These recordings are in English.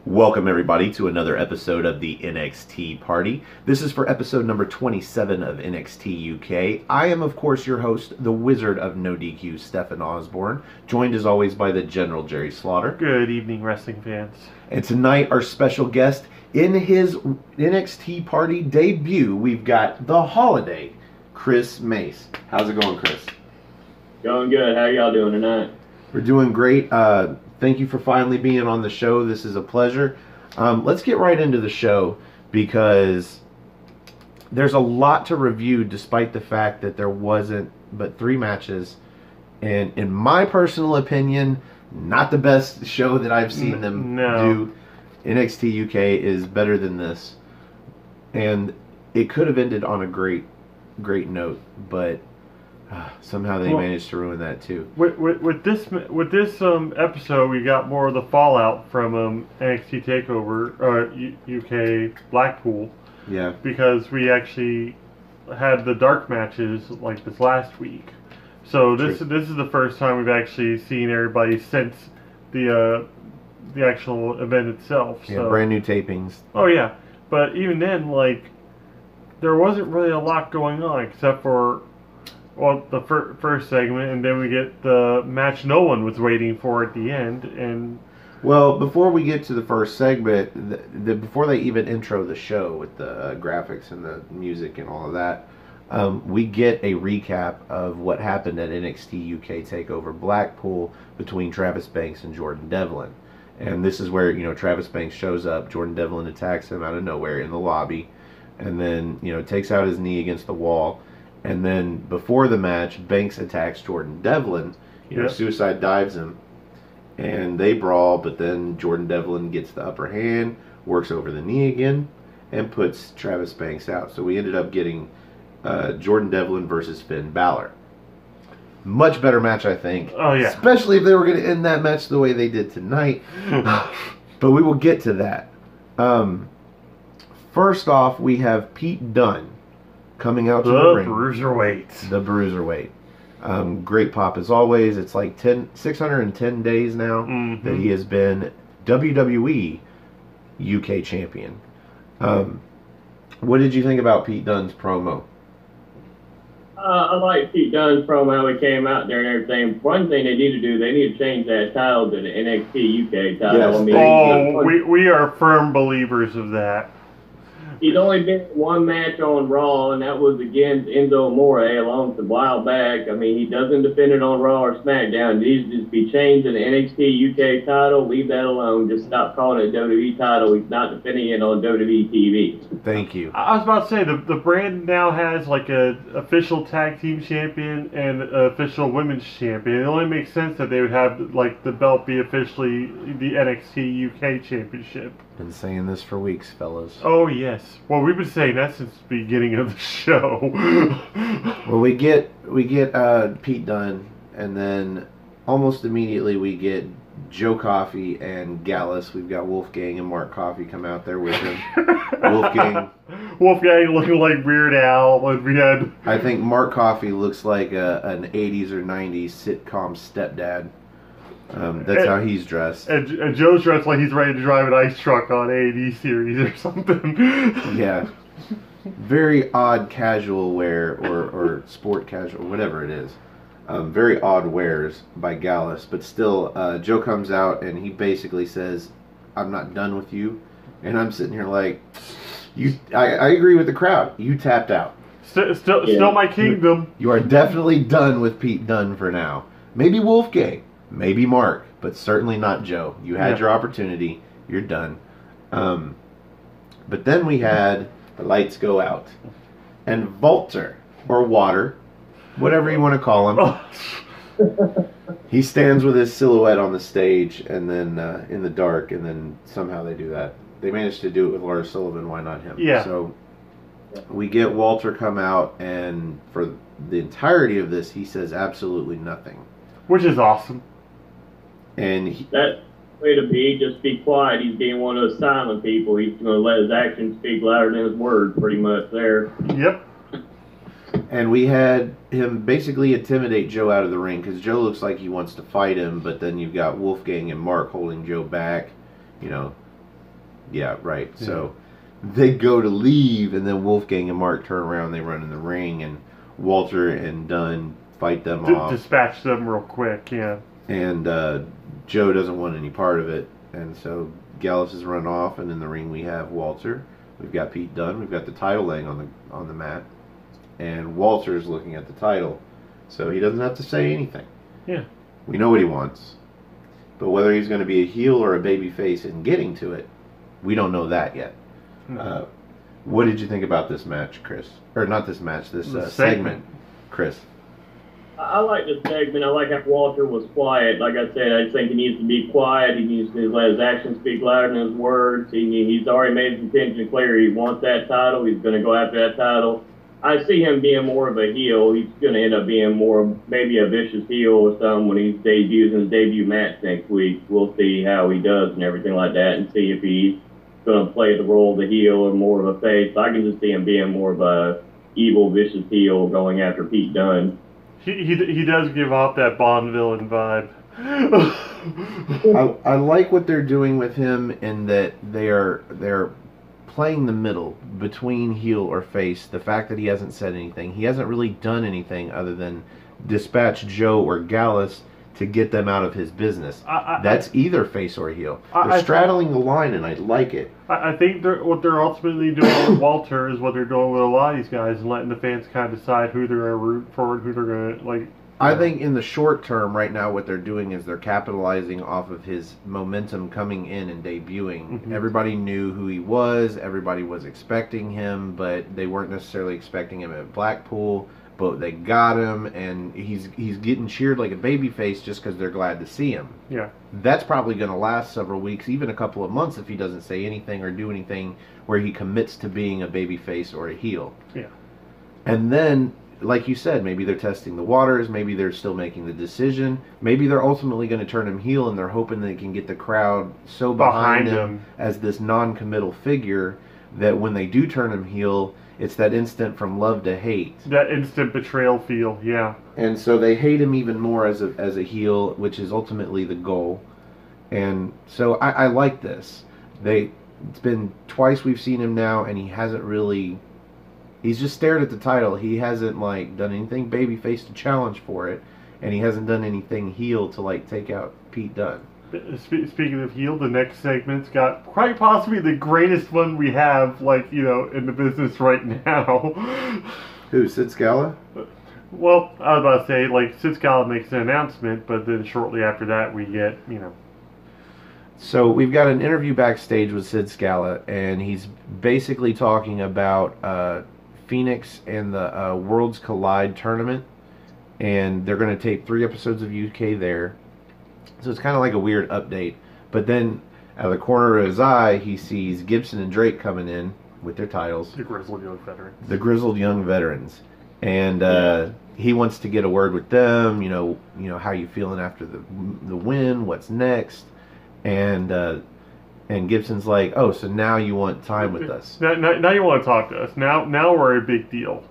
Welcome everybody to another episode of the NXT Party. This is for episode number 27 of NXT UK. I am of course your host, the Wizard of No DQ, Stefan Osborne, joined as always by the General Jerry Slaughter. Good evening, wrestling fans. And tonight our special guest in his NXT Party debut, we've got the Holiday, Chris Mace. How's it going, Chris? Going good. How y'all doing tonight? We're doing great. Thank you for finally being on the show. This is a pleasure. Let's get right into the show because there's a lot to review despite the fact that there wasn't but 3 matches. And in my personal opinion, not the best show that I've seen them do. NXT UK is better than this. And it could have ended on a great note, but somehow they managed to ruin that too. With this episode, we got more of the fallout from NXT Takeover UK Blackpool. Yeah. Because we actually had the dark matches like this last week. So this is the first time we've actually seen everybody since the actual event itself. Yeah, so. Brand new tapings. Oh yeah, but even then, like, there wasn't really a lot going on except for. Well, the first segment, and then we get the match no one was waiting for at the end. And well, before we get to the first segment, before they even intro the show with the graphics and the music and all of that, we get a recap of what happened at NXT UK Takeover Blackpool between Travis Banks and Jordan Devlin. And this is where, Travis Banks shows up, Jordan Devlin attacks him out of nowhere in the lobby, and then, takes out his knee against the wall. And then before the match, Banks attacks Jordan Devlin. Suicide dives him. And they brawl, but then Jordan Devlin gets the upper hand, works over the knee again, and puts Travis Banks out. So we ended up getting Jordan Devlin versus Finn Balor. Much better match, I think. Oh, yeah. Especially if they were going to end that match the way they did tonight. But we will get to that. First off, we have Pete Dunne coming out to the ring. The Bruiserweight. Great pop as always. It's like 610 days now that he has been WWE UK champion. What did you think about Pete Dunne's promo? I like Pete Dunne's promo how he came out there and everything. One thing they need to do, they need to change that title to the NXT UK title. Yes. We are firm believers of that. He's only been in one match on Raw, and that was against Enzo Amore a while back. I mean, he doesn't defend it on Raw or SmackDown. It needs to just be changed to the NXT UK title. Leave that alone. Just stop calling it a WWE title. He's not defending it on WWE TV. Thank you. I was about to say, the brand now has like a official tag team champion and an official women's champion. It only makes sense that they would have like the belt be officially the NXT UK championship. Been saying this for weeks, fellas. Oh yes. Well, we've been saying that since the beginning of the show. Well, we get Pete Dunne, and then almost immediately we get Joe Coffey and Gallus. We've got Wolfgang and Mark Coffey come out there with him. Wolfgang looking like Weird Al. And we had. I think Mark Coffey looks like an 80s or 90s sitcom stepdad. That's how he's dressed. And Joe's dressed like he's ready to drive an ice truck on A&E series or something. Yeah. Very odd casual wear or sport casual, whatever it is. Very odd wears by Gallus. But still, Joe comes out and he basically says, I'm not done with you. And I'm sitting here like, I agree with the crowd. You tapped out. Still my kingdom. You are definitely done with Pete Dunne for now. Maybe Wolfgang. Maybe Mark, but certainly not Joe. You had your opportunity. You're done. But then we had the lights go out. And Walter, or Water, whatever you want to call him, he stands with his silhouette on the stage and then in the dark, and then somehow they do that. They managed to do it with Lars Sullivan. Why not him? Yeah. So we get Walter come out, and for the entirety of this, he says absolutely nothing. Which is awesome. And that way to be, just be quiet. He's being one of those silent people. He's going to let his actions speak louder than his words, pretty much there. Yep. And we had him basically intimidate Joe out of the ring because Joe looks like he wants to fight him, but then you've got Wolfgang and Mark holding Joe back. You know, Yeah, right. Yeah. So they go to leave, and then Wolfgang and Mark turn around. They run in the ring, and Walter and Dunn fight them off. Dispatch them real quick, yeah. And Joe doesn't want any part of it, and so Gallus is run off, and in the ring we have Walter. We've got Pete Dunne. We've got the title laying on the mat, and Walter's looking at the title, so he doesn't have to say anything. Yeah. We know what he wants, but whether he's going to be a heel or a baby face in getting to it, we don't know that yet. No. What did you think about this match, Chris? Or not this match, this segment, Chris? I like this segment. I like how Walter was quiet. Like I said, I just think he needs to be quiet. He needs to let his actions speak louder than his words. He's already made his intention clear. He wants that title. He's going to go after that title. I see him being more of a heel. He's going to end up being more, maybe a vicious heel or something when he debuts in his debut match next week. We'll see how he does and everything like that, and see if he's going to play the role of the heel or more of a face. I can just see him being more of a evil, vicious heel going after Pete Dunne. He does give off that Bond villain vibe. I like what they're doing with him in that they're playing the middle between heel or face. The fact that he hasn't said anything, he hasn't really done anything other than dispatch Joe or Gallus to get them out of his business. That's either face or heel. They're straddling the line, and I like it. I think what they're ultimately doing with Walter is what they're doing with a lot of these guys, and letting the fans kind of decide who they're going to root for and who they're going to like. I think in the short term, right now, what they're doing is they're capitalizing off of his momentum coming in and debuting. Mm-hmm. Everybody knew who he was. Everybody was expecting him, but they weren't necessarily expecting him at Blackpool. But they got him, and he's getting cheered like a babyface just because they're glad to see him. Yeah. That's probably going to last several weeks, even a couple of months, if he doesn't say anything or do anything where he commits to being a babyface or a heel. Yeah. And then, like you said, maybe they're testing the waters. Maybe they're still making the decision. Maybe they're ultimately going to turn him heel, and they're hoping they can get the crowd so behind him as this non-committal figure that when they do turn him heel, it's that instant from love to hate. That instant betrayal feel, yeah. And so they hate him even more as a heel, which is ultimately the goal. And so I like this. It's been twice we've seen him now, and he hasn't really... He's just stared at the title. He hasn't done anything babyface to challenge for it, and he hasn't done anything heel to take out Pete Dunne. Speaking of heel, the next segment's got quite possibly the greatest one we have, in the business right now. Who, Sid Scala? Well, I was about to say, Sid Scala makes an announcement, but then shortly after that we get, So we've got an interview backstage with Sid Scala, and he's basically talking about Phoenix and the Worlds Collide tournament, and they're going to tape 3 episodes of UK there. So it's kind of like a weird update. But then, out of the corner of his eye, he sees Gibson and Drake coming in with their titles. The grizzled young veterans. The grizzled young veterans. And he wants to get a word with them. How you feeling after the win? What's next? And Gibson's like, oh, so now you want time with us. Now you want to talk to us. Now we're a big deal.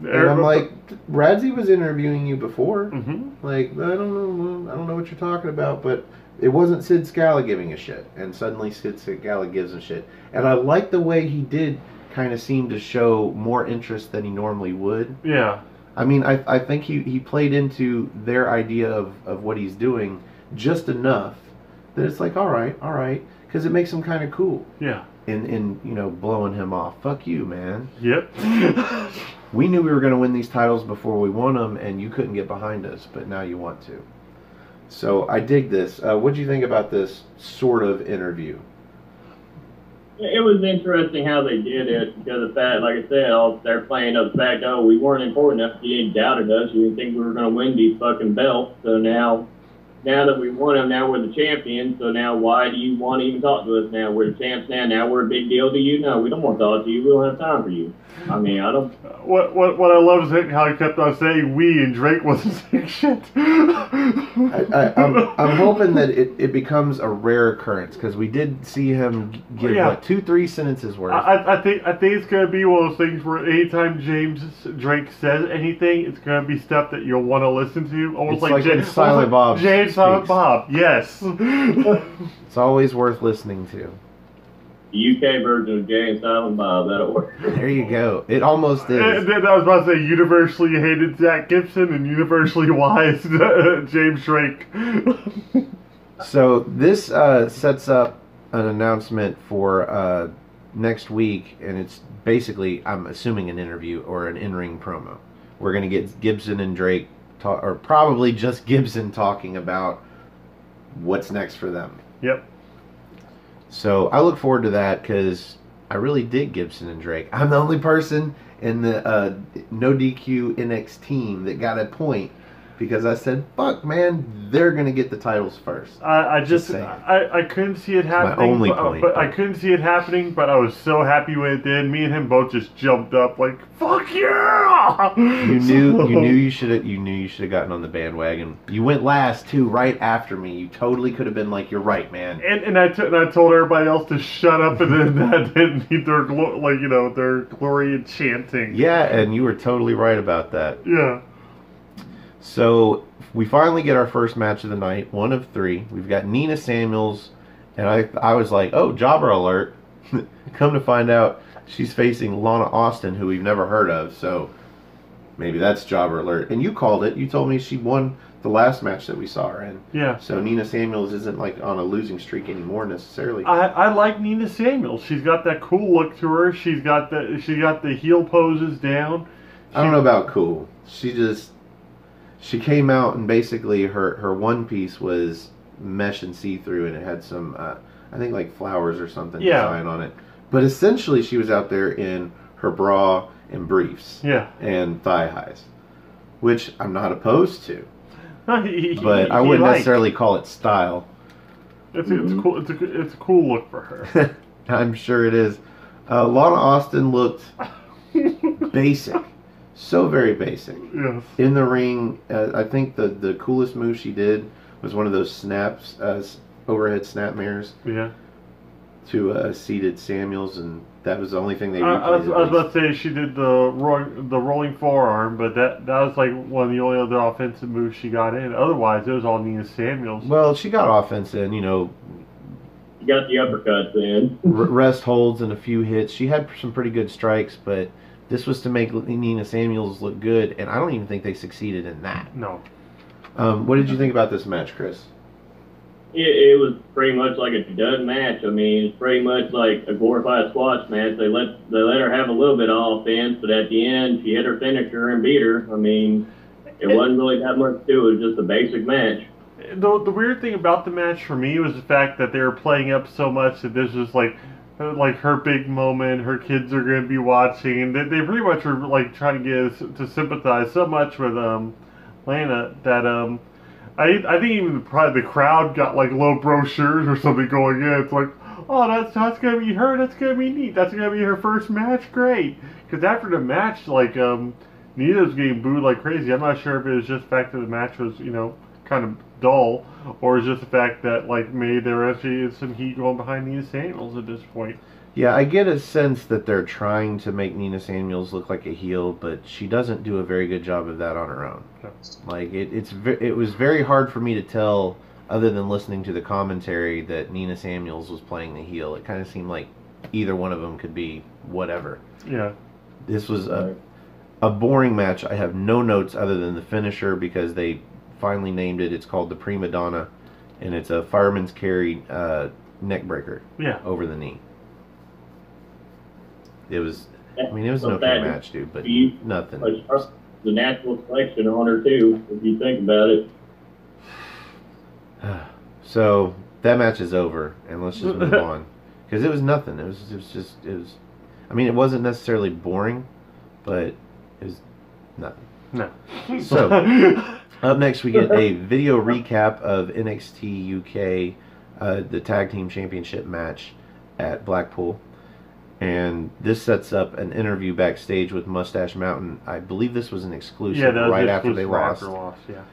And I'm like, Radzi was interviewing you before. Mm-hmm. I don't know what you're talking about, but it wasn't Sid Scala giving a shit. And suddenly Sid Scala gives a shit. And I like the way he did kind of seem to show more interest than he normally would. Yeah. I mean, I think he played into their idea of what he's doing just enough that it's like, all right, because it makes him kind of cool. Yeah. In blowing him off. Fuck you, man. Yep. We knew we were going to win these titles before we won them, and you couldn't get behind us, but now you want to. So I dig this. What do you think about this sort of interview? It was interesting how they did it because of that, like I said, they're playing up the fact, we weren't important enough. You didn't doubted us. You didn't think we were going to win these fucking belts. So now that we won them, now we're the champions. So now why do you want to even talk to us now? We're the champs now. Now we're a big deal to you. No, we don't want to talk to you. We don't have time for you. I mean, I don't... What I love is how he kept on saying we and Drake wasn't saying shit. I'm hoping that it becomes a rare occurrence because we did see him give 2-3 sentences worth. I think it's gonna be one of those things where anytime Drake says anything, it's gonna be stuff that you'll want to listen to. Almost it's like Silent Bob. Silent Bob. Yes. It's always worth listening to. The UK version of Jay and Silent Bob. That'll work. There you go. It almost is. And then I was about to say universally hated Zach Gibson and universally wise James Drake. So this sets up an announcement for next week, and it's basically, I'm assuming, an interview or an in-ring promo. We're going to get Gibson and Drake, or probably just Gibson, talking about what's next for them. Yep. So I look forward to that because I really dig Gibson and Drake. I'm the only person in the no DQ NXT team that got a point because I said, "Fuck, man, they're gonna get the titles first." I saying. I couldn't see it happening. my only point. But I couldn't see it happening. But I was so happy when it did. Me and him both just jumped up like, "Fuck yeah!" You knew you should have gotten on the bandwagon. You went last too, right after me. You totally could have been like, "You're right, man." And I told everybody else to shut up, and then that didn't need their their glory and chanting. Yeah, and you were totally right about that. Yeah. So we finally get our first match of the night, one of 3. We've got Nina Samuels, and I was like, oh, jobber alert. Come to find out, she's facing Lana Austin, who we've never heard of, so maybe that's jobber alert. And you called it. You told me she won the last match that we saw her in. Yeah. So Nina Samuels isn't like on a losing streak anymore necessarily. I like Nina Samuels. She's got that cool look to her. She's got the heel poses down. I don't know about cool. She came out and basically her one piece was mesh and see-through, and it had some I think like flowers or something design on it. But essentially she was out there in her bra and briefs. Yeah. And thigh highs, which I'm not opposed to. But I wouldn't necessarily call it style. It's cool. It's a cool look for her. I'm sure it is. Lana Austin looked basic. So very basic. Yes. In the ring, I think the coolest move she did was one of those snaps, overhead snap mirrors. Yeah. To seated Samuels, and that was the only thing they I was about to say she did the rolling forearm, but that was like one of the only other offensive moves she got in. Otherwise, it was all Nina Samuels. Well, she got offense in, You got the uppercuts in. rest holds and a few hits. She had some pretty good strikes, but this was to make Nina Samuels look good, and I don't even think they succeeded in that. No. What did you think about this match, Chris? It was pretty much like a dud match. I mean, it's pretty much like a glorified squash match. They let her have a little bit of offense, but at the end, she hit her finisher and beat her. I mean, it wasn't really that much to it. It was just a basic match. The weird thing about the match for me was the fact that they were playing up so much that this was like her big moment. Her kids are going to be watching, and they pretty much were like trying to get us to sympathize so much with Lana that I think even probably the crowd got like little brochures or something going in. It's like, oh, that's gonna be her. That's gonna be neat. That's gonna be her first match. Great. Because after the match, like Nina was getting booed like crazy. I'm not sure if it was just the fact that the match was kind of dull, or is just the fact that like maybe there actually is some heat going behind Nina Samuels at this point. Yeah, I get a sense that they're trying to make Nina Samuels look like a heel, but she doesn't do a very good job of that on her own. No. Like it was very hard for me to tell, other than listening to the commentary, that Nina Samuels was playing the heel. It kind of seemed like either one of them could be whatever. Yeah. This was a boring match. I have no notes other than the finisher because they finally named it. It's called the Prima Donna, and it's a fireman's carry neck breaker. Yeah. Over the knee. It was an okay match, dude, but nothing. The natural selection on her too, if you think about it. So that match is over, and let's just move on because it was nothing. It was. I mean, it wasn't necessarily boring, but it was nothing. No. So up next, we get a video recap of NXT UK, the Tag Team Championship match at Blackpool. And this sets up an interview backstage with Mustache Mountain. I believe this was an exclusive right after they lost. Yeah.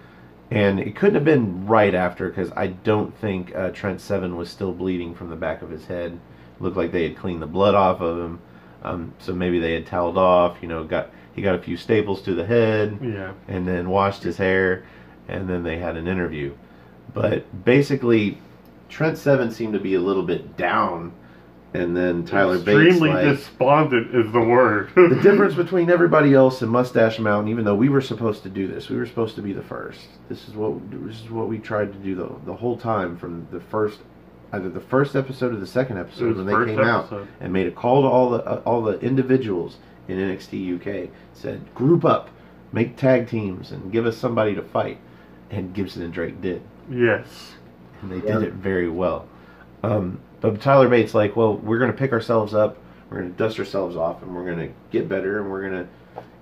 And it couldn't have been right after because I don't think Trent Seven was still bleeding from the back of his head. Looked like they had cleaned the blood off of him. So maybe they had toweled off. He got a few staples to the head. Yeah. And then washed his hair, and then they had an interview. But basically, Trent Seven seemed to be a little bit down And then Tyler extremely Bates, despondent is the word. the difference between everybody else and Mustache Mountain, even though we were supposed to do this, we were supposed to be the first. This is what we tried to do the whole time from the first, either the first episode or the second episode when they came out and made a call to all the individuals in NXT UK, said group up, make tag teams, and give us somebody to fight, and Gibson and Drake did. Yes, and they did it very well. But Tyler Bates, like, well, we're going to pick ourselves up, we're going to dust ourselves off, and we're going to get better, and we're going to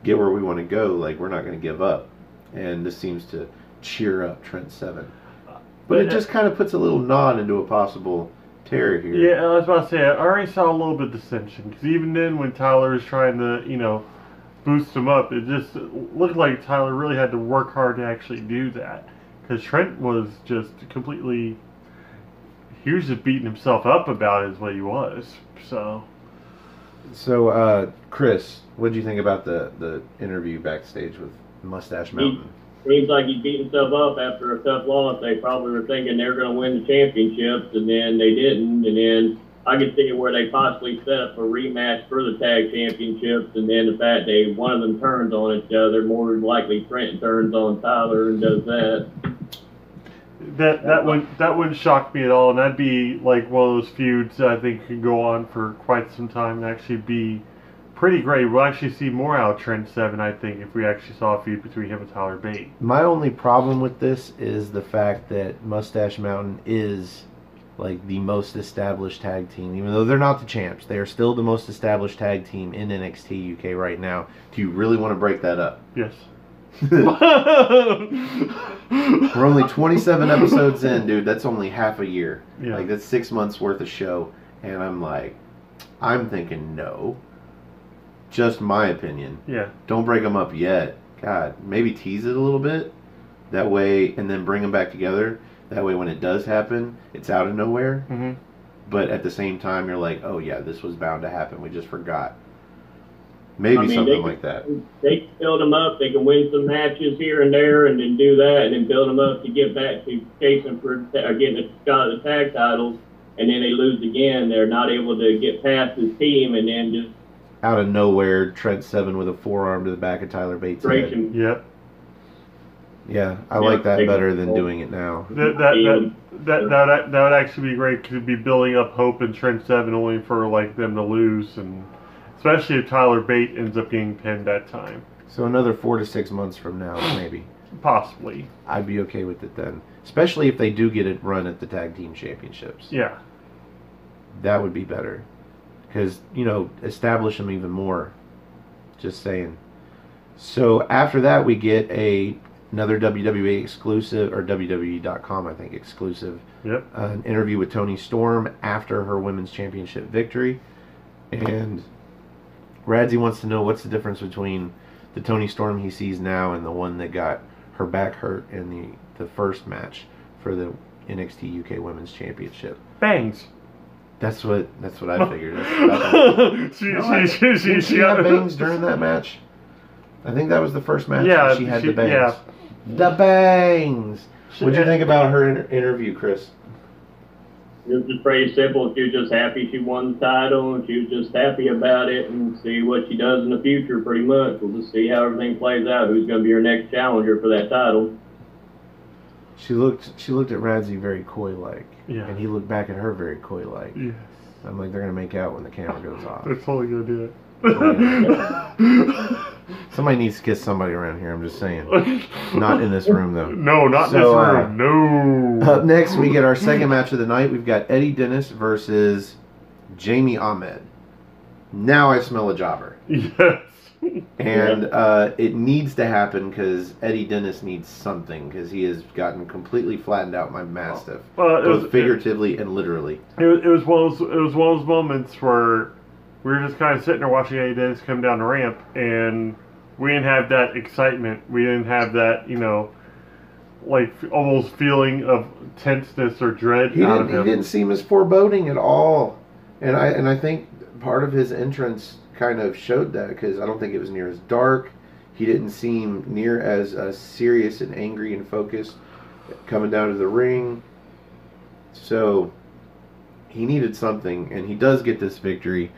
get where we want to go. Like, we're not going to give up. And this seems to cheer up Trent Seven. But it just kind of puts a little nod into a possible tear here. Yeah, I was about to say, I already saw a little bit of dissension. Because even then, when Tyler was trying to, boost him up, it just looked like Tyler really had to work hard to actually do that. Because Trent was just completely... He was just beating himself up about it is what he was. So, Chris, what did you think about the interview backstage with Mustache Mountain? Seems like he beat himself up after a tough loss. They probably were thinking they were going to win the championships, and then they didn't. And then I could see where they possibly set up a rematch for the tag championships, and then the fact that one of them turns on each other, more than likely Trent turns on Tyler and does that. That wouldn't shock me at all, and that'd be like one of those feuds that I think could go on for quite some time and actually be pretty great. We'll actually see more out of Trent Seven, I think, if we actually saw a feud between him and Tyler Bate. My only problem with this is the fact that Mustache Mountain is like the most established tag team, even though they're not the champs. They are still the most established tag team in NXT UK right now. Do you really want to break that up? Yes. We're only 27 episodes in, dude. That's only half a year. Yeah. Like, that's 6 months worth of show. And I'm thinking no. Just my opinion. Yeah. Don't break them up yet. God, maybe tease it a little bit. That way, and then bring them back together. That way, when it does happen, it's out of nowhere. Mm-hmm. But at the same time, you're like, oh yeah, this was bound to happen. We just forgot. Maybe something like that. They can build them up. They can win some matches here and there, and then do that, and then build them up to get back to chasing for getting a shot at the tag titles. And then they lose again. They're not able to get past this team, and then just out of nowhere, Trent Seven with a forearm to the back of Tyler Bates' head. Yep. Yeah, I like that better than doing it now. That would actually be great. Could be building up hope in Trent Seven only for like them to lose, and especially if Tyler Bate ends up getting pinned that time. So another 4 to 6 months from now, maybe. Possibly. I'd be okay with it then, especially if they do get it run at the tag team championships. Yeah. That would be better, because establish them even more. Just saying. So after that, we get another WWE exclusive, or WWE.com, I think, exclusive. Yep. An interview with Toni Storm after her women's championship victory. And Radzi wants to know what's the difference between the Toni Storm he sees now and the one that got her back hurt in the first match for the NXT UK Women's Championship. Bangs. That's what I figured. Did she have bangs during that match? I think that was the first match that she had the bangs. Yeah. The bangs! What'd you think about her interview, Chris? It was just pretty simple. She was just happy she won the title, and she was just happy about it, and see what she does in the future, pretty much. We'll just see how everything plays out, who's going to be her next challenger for that title. She looked at Radzi very coy-like, yeah. And he looked back at her very coy-like. Yes. I'm like, they're going to make out when the camera goes off. They're totally going to do it. Somebody needs to kiss somebody around here, I'm just saying. Not in this room, though. No, not in this room. No. Up next, we get our second match of the night. We've got Eddie Dennis versus Jamie Ahmed. Now I smell a jobber. Yes. And it needs to happen because Eddie Dennis needs something, because he has gotten completely flattened out my Mastiff, both figuratively and literally. It was one of those moments where we were just kind of sitting there watching Eddie Dennis come down the ramp, and we didn't have that excitement. We didn't have that, like almost feeling of tenseness or dread out of him. He didn't seem as foreboding at all, and I think part of his entrance kind of showed that, because I don't think it was near as dark. He didn't seem near as serious and angry and focused coming down to the ring. So he needed something, and he does get this victory.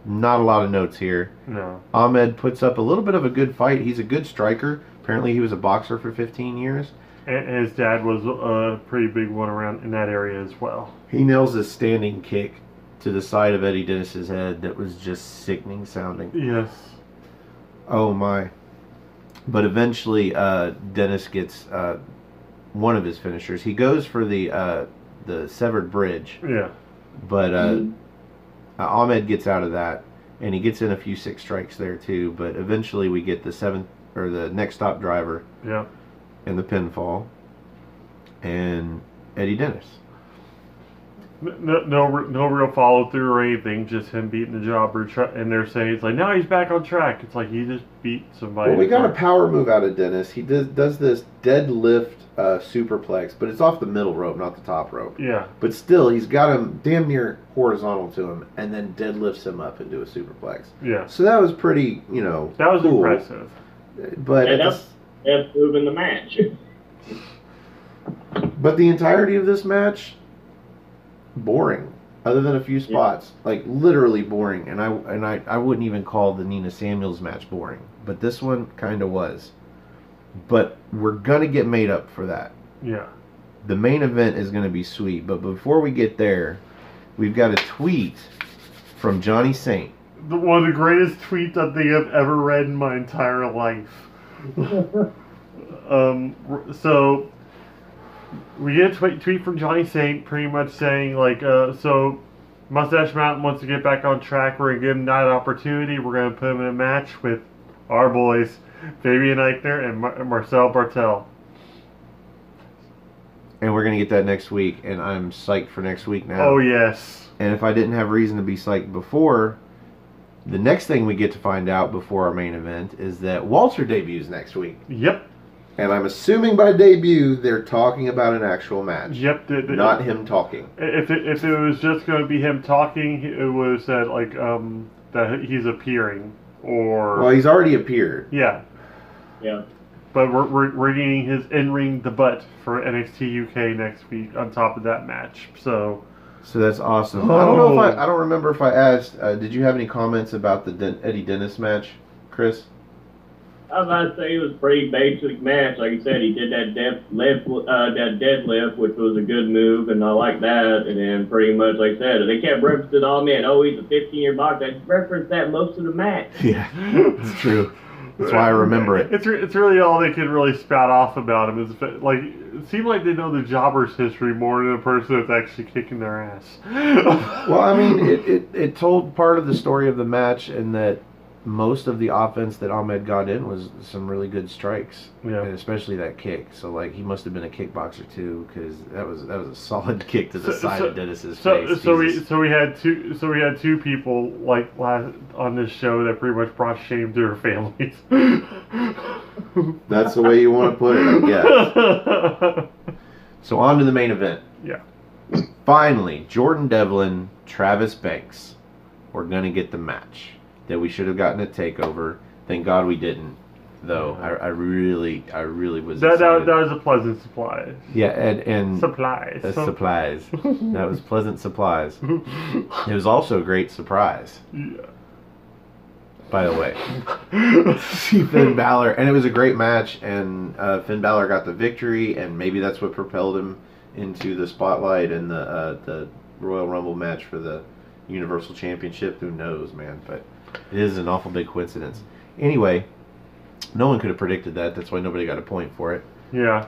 Not a lot of notes here. No. Ahmed puts up a little bit of a good fight. He's a good striker. Apparently, he was a boxer for 15 years. And his dad was a pretty big one around in that area as well. He nails a standing kick to the side of Eddie Dennis's head that was just sickening sounding. Yes. Oh my. But eventually Dennis gets one of his finishers. He goes for the severed bridge. Yeah. But Ahmed gets out of that, and he gets in a few 6 strikes there too. But eventually we get the next stop driver. Yeah. And the pinfall. And Eddie Dennis. No real follow through or anything. Just him beating the jobber, and they're saying it's like now he's back on track. It's like he just beat somebody. Well, we got a power move out of Dennis. He does this deadlift superplex, but it's off the middle rope, not the top rope. Yeah. But still, he's got him damn near horizontal to him, and then deadlifts him up into a superplex. Yeah. So that was pretty, that was cool. Impressive. But that's moving the match. But the entirety of this match, boring. Other than a few spots, like literally boring. And I wouldn't even call the Nina Samuels match boring, but this one kind of was. But we're gonna get made up for that. Yeah. The main event is gonna be sweet, but before we get there, we've got a tweet from Johnny Saint. One of the greatest tweets I think I've ever read in my entire life. So we get a tweet from Johnny Saint pretty much saying like, so Mustache Mountain wants to get back on track. We're going to give him that opportunity. We're going to put him in a match with our boys, Fabian Eichner and Marcel Bartel. And we're going to get that next week, and I'm psyched for next week now. Oh, yes. And if I didn't have reason to be psyched before, the next thing we get to find out before our main event is that Walter debuts next week. Yep. And I'm assuming by debut, they're talking about an actual match. Yep. Not him talking. If it was just going to be him talking, it would have said, like, that he's appearing. Or... Well, he's already appeared. Yeah. Yeah. But we're getting his in-ring debut for NXT UK next week on top of that match. So that's awesome. I don't know if I don't remember if I asked. Did you have any comments about the Eddie Dennis match, Chris? I was about to say it was a pretty basic match. Like you said, he did that deadlift, which was a good move, and I like that. And then pretty much, like I said, they kept referencing, oh man, he's a 15-year boxer. I referenced that most of the match. Yeah, it's true. That's why I remember it. It's really all they can really spout off about him. Is like it seemed like they know the jobber's history more than the person that's actually kicking their ass. Well, I mean, it told part of the story of the match, in that most of the offense that Ahmed got in was some really good strikes, yeah, and especially that kick. So like he must have been a kickboxer too, because that was a solid kick to the side of Dennis's face. So we had two people like on this show that pretty much brought shame to their families. That's the way you want to put it, I guess. So on to the main event. Yeah. Finally, Jordan Devlin, Travis Banks. We're gonna get the match that we should have gotten at TakeOver. Thank God we didn't, though. I really was excited. That was a pleasant surprise. Yeah, and supplies. Supplies. That was pleasant supplies. It was also a great surprise. Yeah. By the way, see Finn Balor, and it was a great match, and Finn Balor got the victory, and maybe that's what propelled him into the spotlight in the Royal Rumble match for the Universal Championship. Who knows, man? But it is an awful big coincidence. Anyway, no one could have predicted that. That's why nobody got a point for it. Yeah.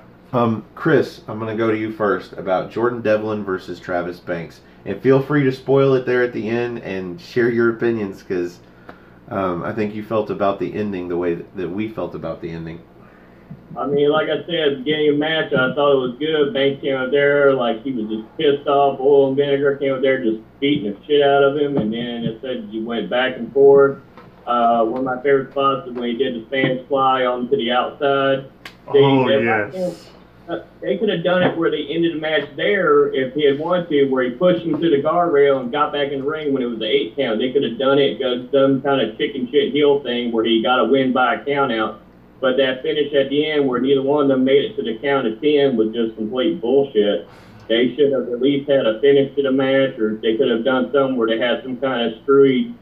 Chris, I'm going to go to you first about Jordan Devlin versus Travis Banks. And feel free to spoil it there at the end and share your opinions, because I think you felt about the ending the way that we felt about the ending. I mean, like I said, at the beginning of the match, I thought it was good. Banks came out there like he was just pissed off. Oil and Vinegar came out there just beating the shit out of him. And then it said he went back and forth. One of my favorite spots is when he did the Spanish fly onto the outside. Yes. They could have done it where they ended the match there if he had wanted to, where he pushed him through the guardrail and got back in the ring when it was the 8 count. They could have done it, some kind of chicken shit heel thing where he got a win by a count out. But that finish at the end where neither one of them made it to the count of 10 was just complete bullshit. they should have at least had a finish to the match, or they could have done something where they had some kind of screwy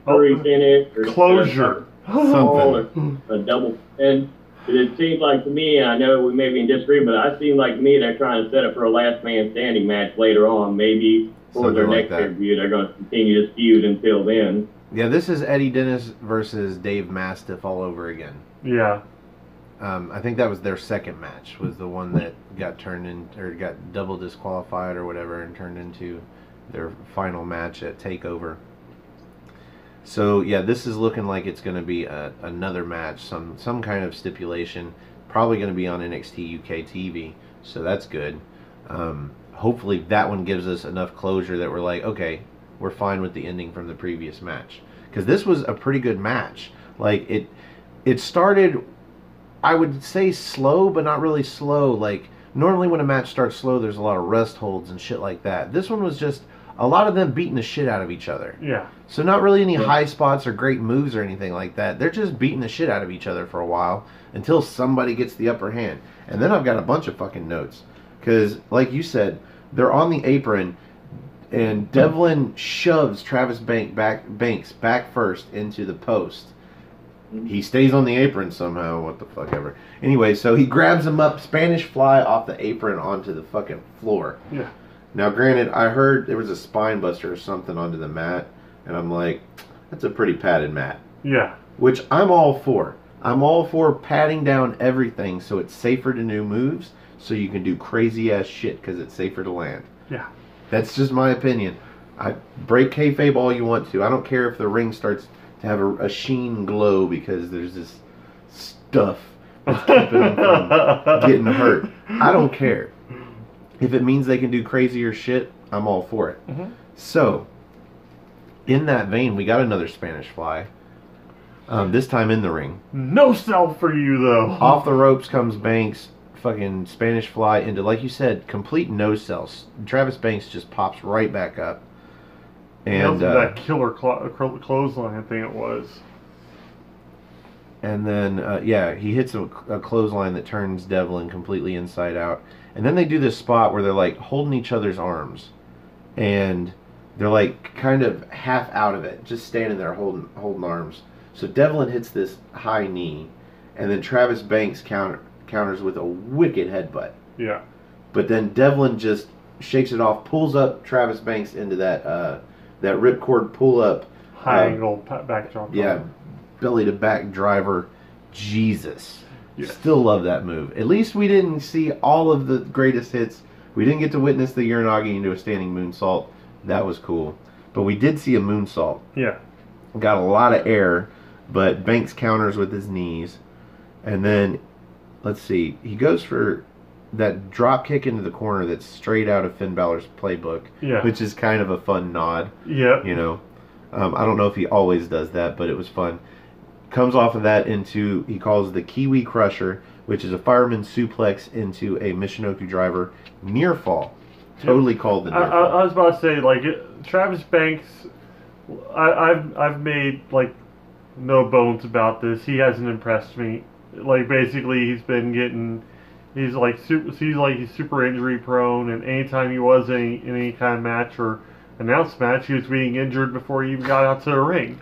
finish, or closure, something, or a double pin. It seems like to me, I know we may be in disagreement, but it seems like to me they're trying to set up for a last man standing match later on. Maybe for their next pay-per-view, they're going to continue this feud until then. Yeah, this is Eddie Dennis versus Dave Mastiff all over again. Yeah. I think that was their second match, was the one that got turned in, or got double disqualified or whatever, and turned into their final match at TakeOver. So yeah, this is looking like it's going to be another match, some kind of stipulation, probably going to be on NXT UK TV, so that's good. Hopefully that one gives us enough closure that we're like, okay, we're fine with the ending from the previous match, because this was a pretty good match. Like it started, I would say slow, but not really slow. Like normally when a match starts slow, there's a lot of rest holds and shit like that. This one was just a lot of them beating the shit out of each other. Yeah. So not really any high spots or great moves or anything like that. They're just beating the shit out of each other for a while until somebody gets the upper hand. And then I've got a bunch of fucking notes. Because, like you said, they're on the apron, and Devlin shoves Travis Banks back first into the post. He stays on the apron somehow. What the fuck ever. Anyway, so he grabs him up, Spanish fly off the apron onto the fucking floor. Yeah. Now, granted, I heard there was a spine buster or something onto the mat, and I'm like, that's a pretty padded mat. Yeah. Which I'm all for. I'm all for padding down everything so it's safer to do moves, so you can do crazy-ass shit because it's safer to land. Yeah. That's just my opinion. I break kayfabe all you want to. I don't care if the ring starts to have a sheen glow because there's this stuff that's keeping them from getting hurt. I don't care. If it means they can do crazier shit, I'm all for it. Mm-hmm. So, in that vein, we got another Spanish fly. This time in the ring. No sell for you, though. Off the ropes comes Banks. Fucking Spanish fly into, like you said, complete no sells. Travis Banks just pops right back up. And that killer clothesline, I think it was. And then, yeah, he hits a clothesline that turns Devlin completely inside out. And then they do this spot where they're like holding each other's arms, and they're like kind of half out of it, just standing there holding arms. So Devlin hits this high knee, and then Travis Banks counters with a wicked headbutt. Yeah. But then Devlin just shakes it off, pulls up Travis Banks into that ripcord pull up, high angle back drop. Yeah, belly to back driver. Jesus. Yes. Still love that move. At least we didn't see all of the greatest hits. We didn't get to witness the Uranagi into a standing moonsault. That was cool. But we did see a moonsault. Yeah. Got a lot of air, but Banks counters with his knees. And then, let's see, he goes for that drop kick into the corner that's straight out of Finn Balor's playbook. Yeah. Which is kind of a fun nod. Yeah. You know. I don't know if he always does that, but it was fun. Comes off of that into, he calls the Kiwi Crusher, which is a fireman suplex into a Michinoku driver near fall. Totally called the near fall. I was about to say, like, Travis Banks, I've made, like, no bones about this. He hasn't impressed me. Like, basically, he's super injury prone, and anytime he was in any kind of match or announced match, he was being injured before he even got out to the ring.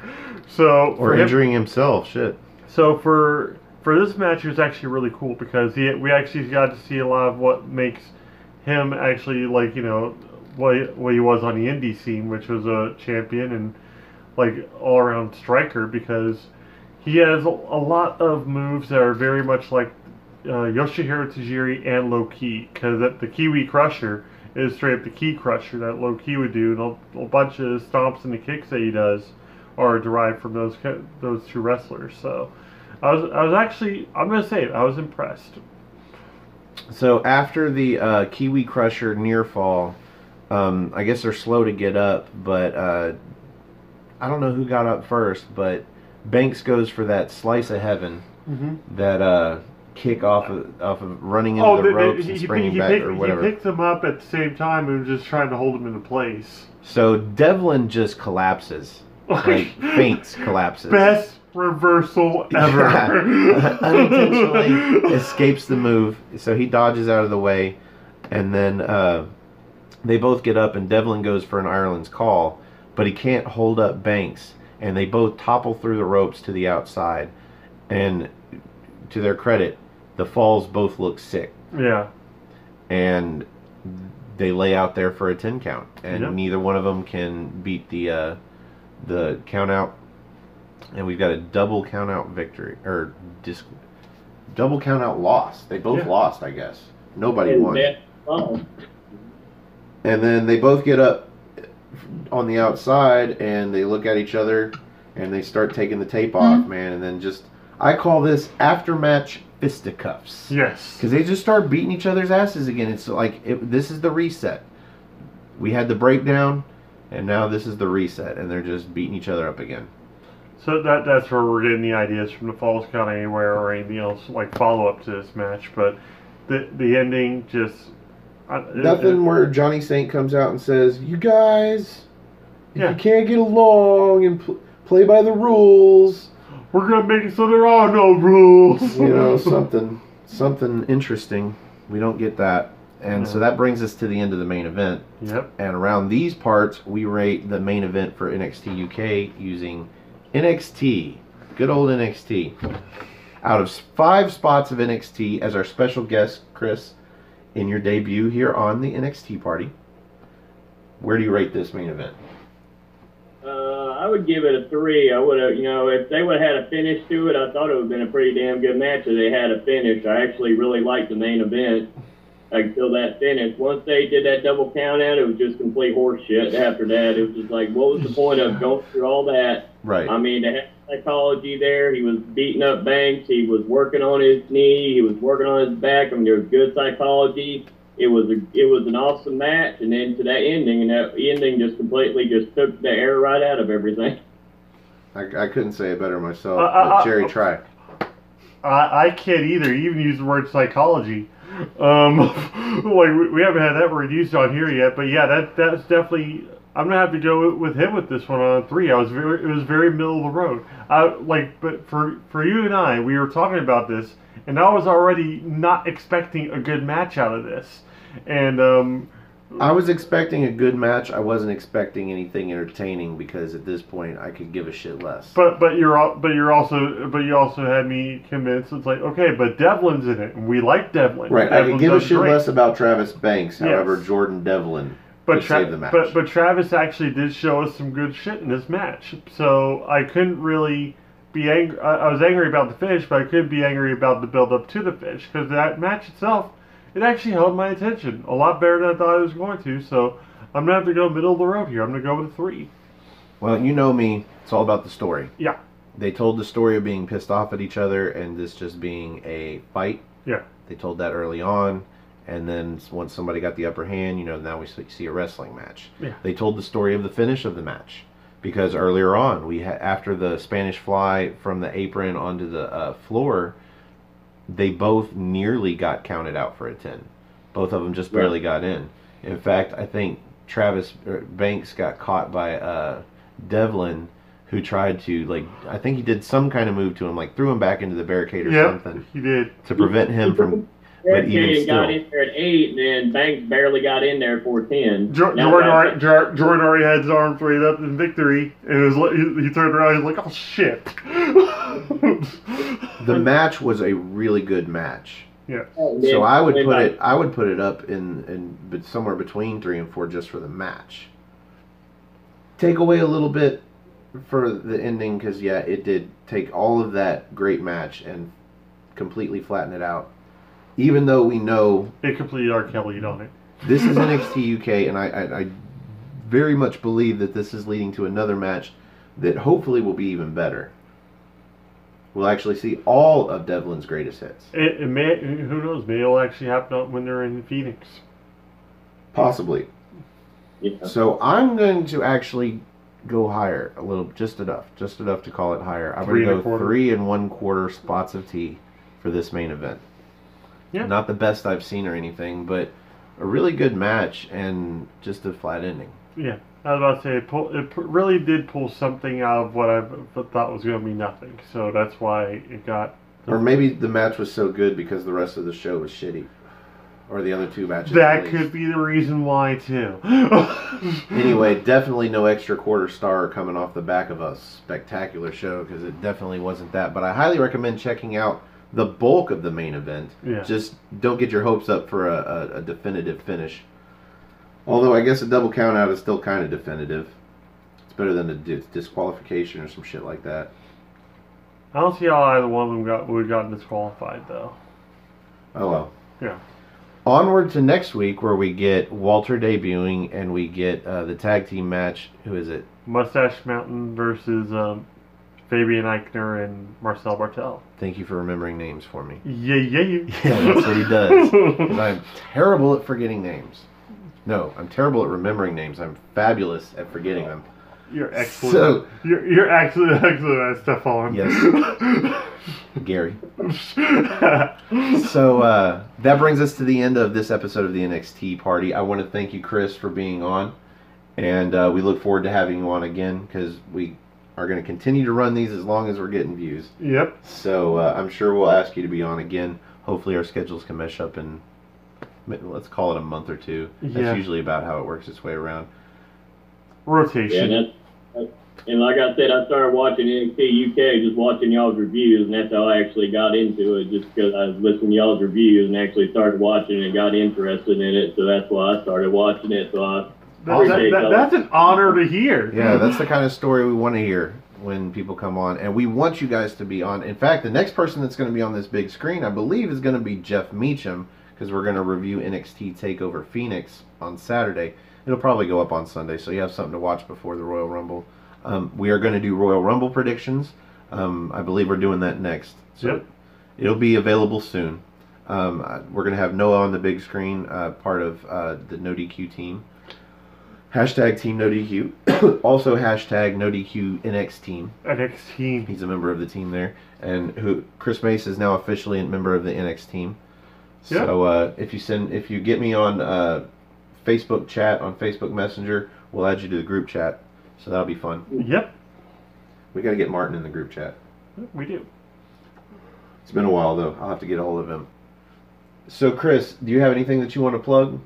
So or injuring himself, shit. So for this match, it was actually really cool because we actually got to see a lot of what makes him actually, like, you know, what he was on the indie scene, which was a champion and like all around striker, because he has a lot of moves that are very much like Yoshihiro Tajiri and Low Ki, because the Kiwi Crusher is straight up the Ki Crusher that Low Ki would do, and a bunch of stomps and the kicks that he does are derived from those two wrestlers. So I was actually, I'm gonna say it, I was impressed. So after the Kiwi Crusher near fall, I guess they're slow to get up, but I don't know who got up first, but Banks goes for that slice of heaven, that kick off of running into the ropes and springing back or whatever. He picked him up at the same time and was just trying to hold him into place. So Devlin just collapses. Like, faints, collapses. Best reversal ever. Yeah. Unintentionally escapes the move, so he dodges out of the way, and then They both get up, and Devlin goes for an Ireland's call, but he can't hold up Banks, and they both topple through the ropes to the outside. And to their credit, the falls both look sick. Yeah. And they lay out there for a 10 count, and Yep. neither one of them can beat the count out. And we've got a double count out victory, or double count out loss. They both lost, I guess. Nobody won. And then they both get up on the outside, and they look at each other, and they start taking the tape off, man. And then I call this after-match fisticuffs. Yes. Because they just start beating each other's asses again. It's like, this is the reset. We had the breakdown, and now this is the reset, and they're just beating each other up again. So that's where we're getting the ideas from the Falls Count Anywhere or anything else like follow-up to this match. But the ending just... Nothing where Johnny Saint comes out and says, "You guys, if you can't get along and play by the rules, we're going to make it so there are no rules." You know, something interesting. We don't get that. And so that brings us to the end of the main event. Yep. And around these parts, we rate the main event for NXT UK using NXT. Good old NXT. Out of 5 spots of NXT as our special guest, Chris, in your debut here on the NXT party, where do you rate this main event? I would give it a 3. I would have, if they would have had a finish to it, I thought it would have been a pretty damn good match if they had a finish. I actually really liked the main event until that finish. Once they did that double count out, it was just complete horse shit. After that, it was just like, what was the point of going through all that? Right. I mean, they had psychology there. He was beating up Banks. He was working on his knee. He was working on his back. I mean, there was good psychology. It was an awesome match, and then to that ending, and that ending just completely just took the air right out of everything. I couldn't say it better myself, but Jerry, try. I can't either. You even use the word psychology. Like we haven't had that word used on here yet, but yeah, that's definitely. I'm gonna have to go with him with this one on 3. It was very middle of the road. But for you and I, we were talking about this, and I was already not expecting a good match out of this, and I was expecting a good match. I wasn't expecting anything entertaining because at this point I could give a shit less. But you also had me convinced. It's like, okay, but Devlin's in it, and we like Devlin. Right, Devlin I could give a shit great. less about Travis Banks. However, Jordan Devlin could save the match. But Travis actually did show us some good shit in this match, so I couldn't really be angry. I was angry about the finish, but I couldn't be angry about the build up to the finish because that match itself. It actually held my attention a lot better than I thought it was going to, so I'm going to have to go middle of the road here. I'm going to go with a 3. Well, you know me. It's all about the story. Yeah. They told the story of being pissed off at each other and this just being a fight. Yeah. They told that early on, and then once somebody got the upper hand, now we see a wrestling match. Yeah. They told the story of the finish of the match because earlier on, after the Spanish fly from the apron onto the floor, they both nearly got counted out for a 10. Both of them just barely got in. In fact, I think Travis Banks got caught by Devlin, who tried to, I think he did some kind of move to him, threw him back into the barricade or something. He did. To prevent him from... But even still, got in there at 8, and then Banks barely got in there for 10. Jordan already had his arms raised up in victory, and he turned around. He was like, "Oh shit!" The match was a really good match. Yeah. So I would put it up in somewhere between 3 and 4 just for the match. Take away a little bit for the ending because it did take all of that great match and completely flatten it out. Even though we know it completely R. Kelly'd on it. This is NXT UK, and I very much believe that this is leading to another match that hopefully will be even better. We'll actually see all of Devlin's greatest hits. It may, who knows? Maybe it'll actually happen when they're in Phoenix. Possibly. Yeah. So I'm going to actually go higher a little, just enough to call it higher. I'm going to go 3 1/4 spots of tea for this main event. Yeah. Not the best I've seen or anything, but a really good match and just a flat ending. Yeah, I was about to say it really did pull something out of what I thought was going to be nothing. So that's why it got. Or maybe the match was so good because the rest of the show was shitty. or the other 2 matches. That could be the reason why too. Anyway, definitely no extra quarter star coming off the back of a spectacular show, because it definitely wasn't that. But I highly recommend checking out the bulk of the main event. Yeah. Just don't get your hopes up for a definitive finish. Although I guess a double count out is still kind of definitive. It's better than a disqualification or some shit like that. I don't see how either one of them would have gotten disqualified though. Oh well. Yeah. Onward to next week, where we get Walter debuting and we get the tag team match. Who is it? Mustache Mountain versus Fabian Eichner and Marcel Bartel. Thank you for remembering names for me. Yeah. Yeah, that's what he does. 'Cause I'm terrible at forgetting names. No, I'm terrible at remembering names. I'm fabulous at forgetting them. You're excellent. So, you're excellent at Stefan. yes. Gary. So that brings us to the end of this episode of the NXT party. I want to thank you, Chris, for being on. And we look forward to having you on again, because we are going to continue to run these as long as we're getting views. Yep. So I'm sure we'll ask you to be on again. Hopefully our schedules can mesh up in, let's call it a month or 2. Yeah. That's usually about how it works its way around. Rotation. Yeah, and like I said, I started watching NXT UK, just watching y'all's reviews, and that's how I actually got into it, just because I was listening to y'all's reviews and actually started watching it and got interested in it, so that's why I started watching it. So I That's an honor to hear. Yeah, that's the kind of story we want to hear when people come on, and we want you guys to be on. In fact, the next person that's going to be on this big screen, I believe, is going to be Jeff Meacham, because we're going to review NXT TakeOver Phoenix on Saturday. It'll probably go up on Sunday, so you have something to watch before the Royal Rumble. We are going to do Royal Rumble predictions. I believe we're doing that next. So Yep. It'll be available soon. We're going to have Noah on the big screen, part of the No DQ team. Hashtag Team No DQ. Also hashtag No DQ NX team. NXT. He's a member of the team there. And Chris Mace is now officially a member of the NX team. Yep. So if you get me on Facebook chat, on Facebook Messenger, we'll add you to the group chat. So that'll be fun. Yep. We got to get Martin in the group chat. We do. It's been a while, though. I'll have to get a hold of him. So, Chris, do you have anything that you want to plug?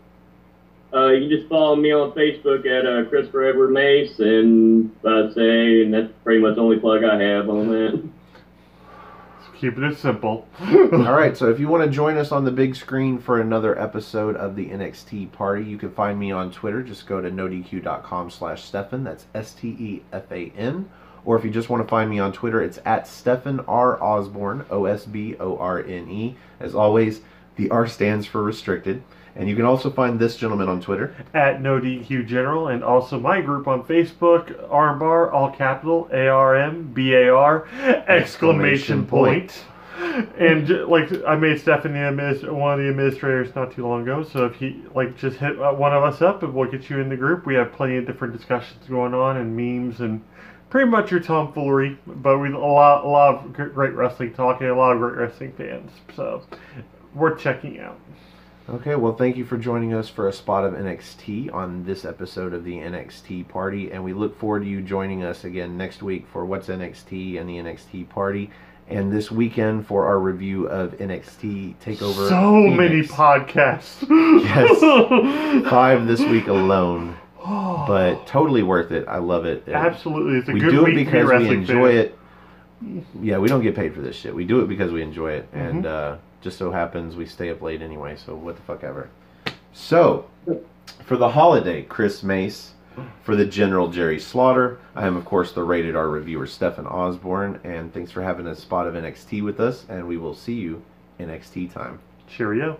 You can just follow me on Facebook at Christopher Edward Mace, and and that's pretty much the only plug I have on that. Keeping it simple. All right, so if you want to join us on the big screen for another episode of the NXT party, you can find me on Twitter. Just go to nodq.com/Stefan. That's STEFAN. Or if you just want to find me on Twitter, it's at Stefan R. Osborne, OSBORNE. As always, the R stands for restricted. And you can also find this gentleman on Twitter At No DQ General, and also my group on Facebook, Armbar, all capital, ARMBAR, exclamation point. And I made Stephanie one of the administrators not too long ago, so if he just hit one of us up and we'll get you in the group. We have plenty of different discussions going on and memes and pretty much your tomfoolery, but we a lot of great wrestling talking, a lot of great wrestling fans, so worth checking out. Okay, well, thank you for joining us for a spot of NXT on this episode of the NXT party, and we look forward to you joining us again next week for What's NXT and the NXT party, and this weekend for our review of NXT TakeOver So Phoenix. many podcasts. Yes, 5 this week alone, but totally worth it. I love it. Absolutely, it's a we good do it week to be a because we wrestling enjoy fan. it. Yeah, we don't get paid for this shit. We do it because we enjoy it, and just so happens we stay up late anyway, so what the fuck ever. So, for the holiday, Chris Mace, for the General Jerry Slaughter, I am, of course, the Rated R reviewer, Stefan Osborne, and thanks for having a spot of NXT with us, and we will see you NXT time. Cheerio.